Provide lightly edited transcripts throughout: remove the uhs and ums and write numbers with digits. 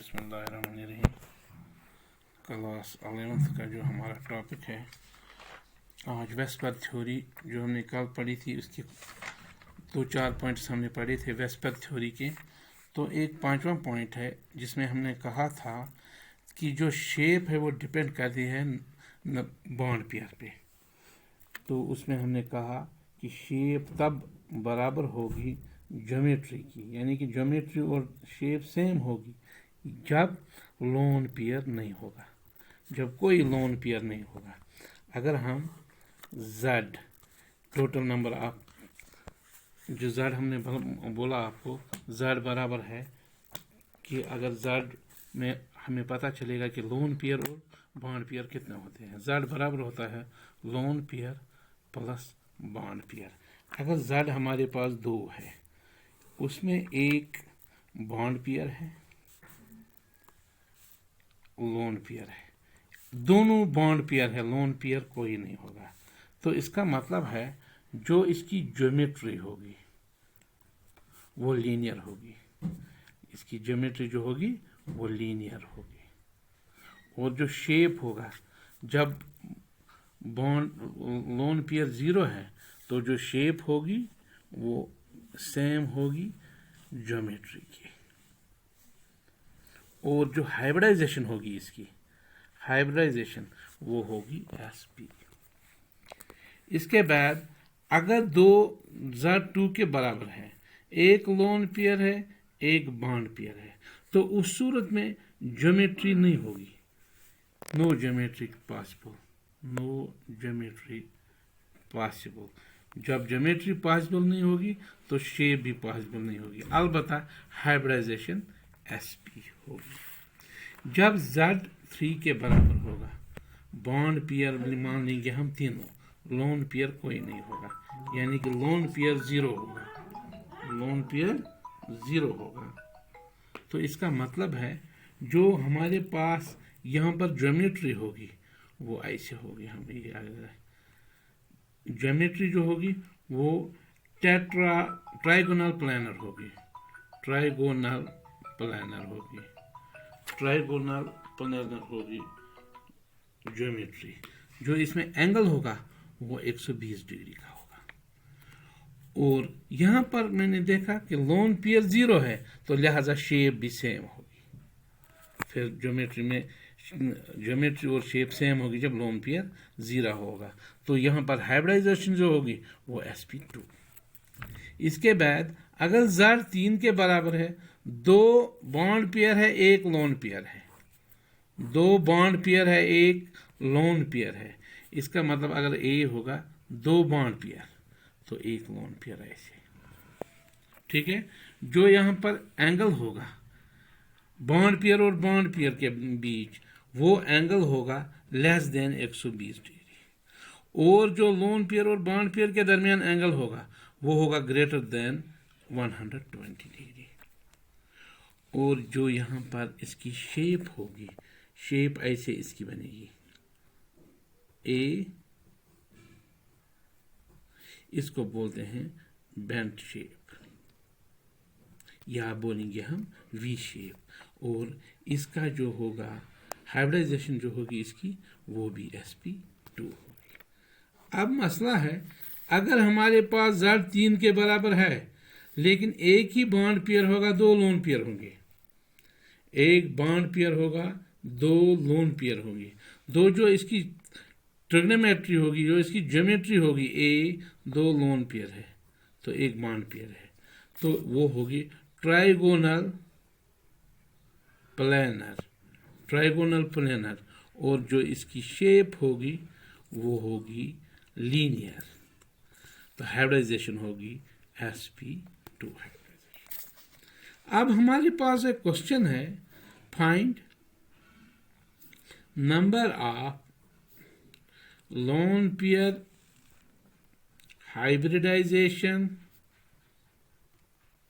बिस्मिल्लाहिर्रहमानिर्रहीम। Class 11th का जो हमारा टॉपिक है आज वेस्पर थ्योरी, जो हमने कल पढ़ी थी उसके 2-4 पॉइंट्स हमने पढ़े थे वेस्पर थ्योरी के। तो एक 5वां पॉइंट है जिसमें हमने कहा था कि जो शेप है वो डिपेंड करती है बॉन्ड पेयर पे। तो उसमें हमने कहा कि शेप तब बराबर होगी ज्योमेट्री की, यानी कि ज्योमेट्री और शेप सेम होगी जब लोन पेयर नहीं होगा, जब कोई लोन पेयर नहीं होगा। अगर हम z टोटल नंबर ऑफ जो z हमने बोला आपको z बराबर है कि अगर z में हमें पता चलेगा कि लोन पेयर और बॉन्ड पेयर कितने होते हैं। z बराबर होता है lone pair plus bond pair. अगर z हमारे पास 2 है, उसमें एक बॉन्ड पेयर है, लोन पेयर है, दोनों बॉन्ड पेयर है, लोन पेयर कोई नहीं होगा। तो इसका मतलब है जो इसकी ज्योमेट्री होगी वो लीनियर होगी, इसकी ज्योमेट्री जो होगी वो लीनियर होगी। और जो शेप होगा, जब बॉन्ड लोन पेयर 0 है तो जो शेप होगी वो सेम होगी ज्योमेट्री की। और जो हाइब्रिडाइजेशन होगी इसकी, हाइब्रिडाइजेशन वो होगी SP। इसके बाद अगर दो Z2 के बराबर है, एक लोन पेयर है एक बॉन्ड पेयर है, तो उस सूरत में ज्योमेट्री नहीं होगी, no geometry possible, no geometry possible. जब ज्योमेट्री पॉसिबल नहीं होगी तो शेप भी पॉसिबल नहीं होगी, अलबत्ता हाइब्रिडाइजेशन SP होगी। जब Z3 के बराबर होगा, बॉन्ड पेयर मान लेंगे हम तीनों, लोन पेयर कोई नहीं होगा, यानी कि लोन पेयर 0 होगा, लोन पेयर 0 होगा। तो इसका मतलब है जो हमारे पास यहाँ पर ज्योमेट्री होगी वो ऐसे होगी, हम ये ज्योमेट्री जो होगी वो ट्राइगोनल प्लानर होगी, ट्राइगोनल प्लानर होगी, ट्राइगोनल प्लानर होगी ज्योमेट्री। जो इसमें एंगल होगा वो 120 डिग्री का होगा। और यहाँ पर मैंने देखा कि लोन पेयर 0 है तो लिहाजा शेप भी सेम होगी। फिर ज्योमेट्री में ज्योमेट्री और शेप सेम होगी जब लोन पेयर 0 होगा। तो यहाँ पर हाइब्रिडाइजेशन जो होगी वो SP2। इसके बाद अगर Z 3 के बराबर है, 2 बॉन्ड पेयर है एक लोन पेयर है, 2 बॉन्ड पेयर है एक लोन पेयर है, इसका मतलब अगर A होगा 2 बॉन्ड पेयर तो एक लोन पेयर ऐसे, ठीक है। जो यहाँ पर एंगल होगा बॉन्ड पेयर और बॉन्ड पेयर के बीच, वो एंगल होगा लेस देन 120 डिग्री। और जो लोन पेयर और बॉन्ड पेयर के दरमियान एंगल होगा वो होगा ग्रेटर देन 120 डिग्री। और जो यहाँ पर इसकी शेप होगी, शेप ऐसे इसकी बनेगी A, इसको बोलते हैं बेंट शेप, या बोलेंगे हम V शेप। और इसका जो होगा हाइब्रिडाइजेशन जो होगी इसकी वो भी SP2 होगी। अब मसला है, अगर हमारे पास Z 3 के बराबर है लेकिन एक ही बॉन्ड पेयर होगा, 2 लोन पेयर होंगे, एक बॉन्ड पेयर होगा 2 लोन पेयर होंगे, दो जो इसकी ट्रिग्नोमेट्री होगी, जो इसकी ज्योमेट्री होगी A 2 लोन पेयर है तो एक बॉन्ड पेयर है, तो वो होगी ट्राइगोनल प्लानर, ट्राइगोनल प्लानर। और जो इसकी शेप होगी वो होगी लीनियर, तो हाइब्रिडाइजेशन होगी SP2 हाइब्रिडाइजेशन। अब हमारे पास एक क्वेश्चन है, find number of lone pair hybridization,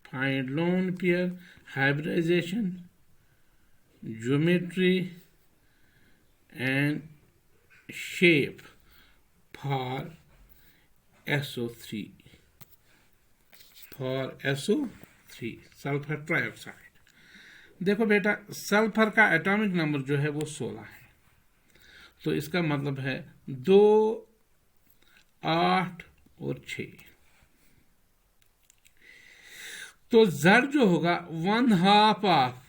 find lone pair hybridization, geometry and shape for SO3, for SO3 sulfur trioxide. देखो बेटा, सल्फर का एटॉमिक नंबर जो है वो 16 है, तो इसका मतलब है 2, 8 और 6। तो Z जो होगा 1/2 ऑफ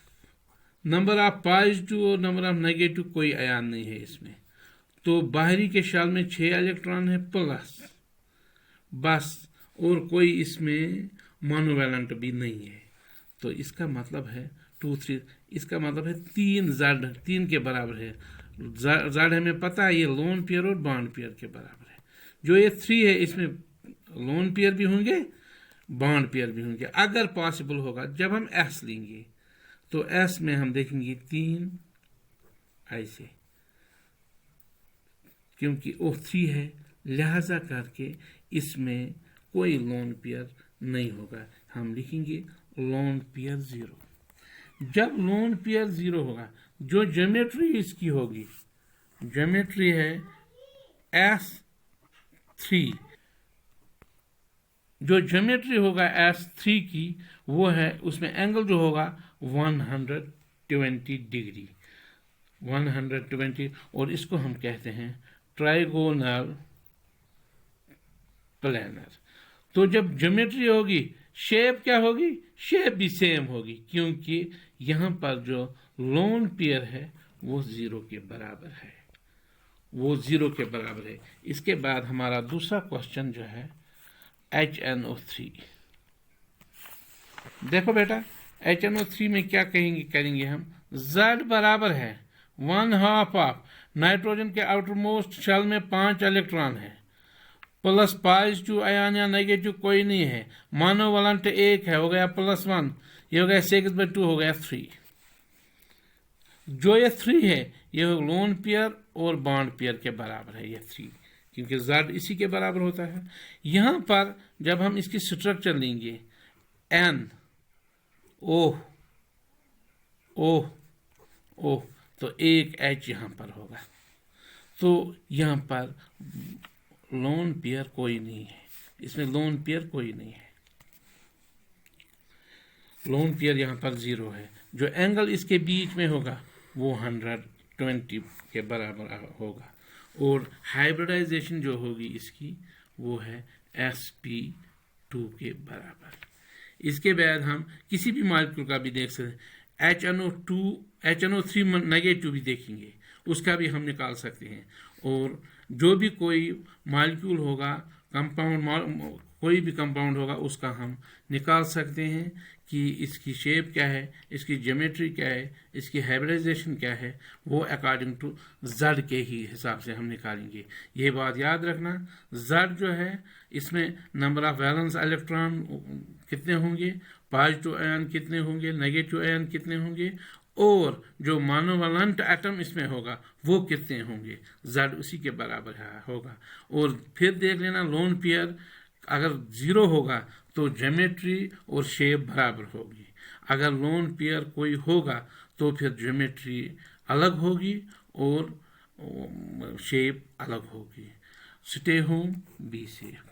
नंबर ऑफ पॉजिटिव और नंबर ऑफ नेगेटिव, कोई आयन नहीं है इसमें। तो बाहरी के शेल में 6 इलेक्ट्रॉन है प्लस, बस, और कोई इसमें मोनोवैलेंट भी नहीं है। तो इसका मतलब है 2, 3, इसका मतलब है 3 के बराबर है। Z हमें पता है ये लोन पेयर और बॉन्ड पेयर के बराबर है। जो ये 3 है इसमें लोन पेयर भी होंगे, बॉन्ड पेयर भी होंगे। अगर पॉसिबल होगा जब हम S लेंगे तो S में हम देखेंगे 3 ऐसे, क्योंकि O3 है, लिहाजा करके इसमें कोई लोन पेयर नहीं होगा। हम लिखेंगे लोन पेयर 0। जब लोन पेयर 0 होगा, जो ज्योमेट्री इसकी होगी, ज्योमेट्री है S3, जो ज्योमेट्री होगा S3 की, वो है उसमें एंगल जो होगा 120 डिग्री, 120, और इसको हम कहते हैं ट्राइगोनल प्लेनर। तो जब ज्योमेट्री होगी, शेप क्या होगी? शेप भी सेम होगी, क्योंकि यहां पर जो लोन पेयर है वो 0 के बराबर है, वो 0 के बराबर है। इसके बाद हमारा दूसरा क्वेश्चन जो है HNO3। देखो बेटा, HNO3 में क्या करेंगे हम? Z बराबर है 1/2 ऑफ नाइट्रोजन के आउटर मोस्ट शेल में 5 इलेक्ट्रॉन है, प्लस पॉजिटिव आयन या नेगेटिव कोई नहीं है, मोनोवैलेंट 1 है, हो गया +1, ये हो गया 6/2, हो गया 3। जो ये 3 है ये लोन पेयर और बॉन्ड पेयर के बराबर है, ये 3, क्योंकि Z इसी के बराबर होता है। यहां पर जब हम इसकी स्ट्रक्चर लेंगे NO OO, तो एक H यहां पर होगा, तो यहां पर लोन पेयर कोई नहीं है, इसमें लोन पेयर कोई नहीं है, लोन पेयर यहां पर 0 है। जो एंगल इसके बीच में होगा वो 120 के बराबर होगा, और हाइब्रिडाइजेशन जो होगी इसकी वो है sp2 के बराबर। इसके बाद हम किसी भी मॉलिक्यूल का भी देख सकते हैं, HNO3 नेगेटिव भी देखेंगे, उसका भी हम निकाल सकते हैं। और जो भी कोई मॉलिक्यूल होगा, कंपाउंड, कोई भी कंपाउंड होगा, उसका हम निकाल सकते हैं कि इसकी शेप क्या है, इसकी ज्योमेट्री क्या है, इसकी हाइब्रिडाइजेशन क्या है, वो अकॉर्डिंग टू Z के ही हिसाब से हम निकालेंगे। ये बात याद रखना, Z जो है इसमें नंबर ऑफ वैलेंस इलेक्ट्रॉन कितने होंगे, पॉजिटिव आयन कितने होंगे, नेगेटिव आयन कितने होंगे, और जो मोनोवैलेंट एटम इसमें होगा वो कितने होंगे, Z उसी के बराबर होगा। और फिर देख लेना, लोन पेयर अगर 0 होगा तो ज्योमेट्री और शेप बराबर होगी, अगर लोन पेयर कोई होगा तो फिर ज्योमेट्री अलग होगी और शेप अलग होगी। Stay home, be safe.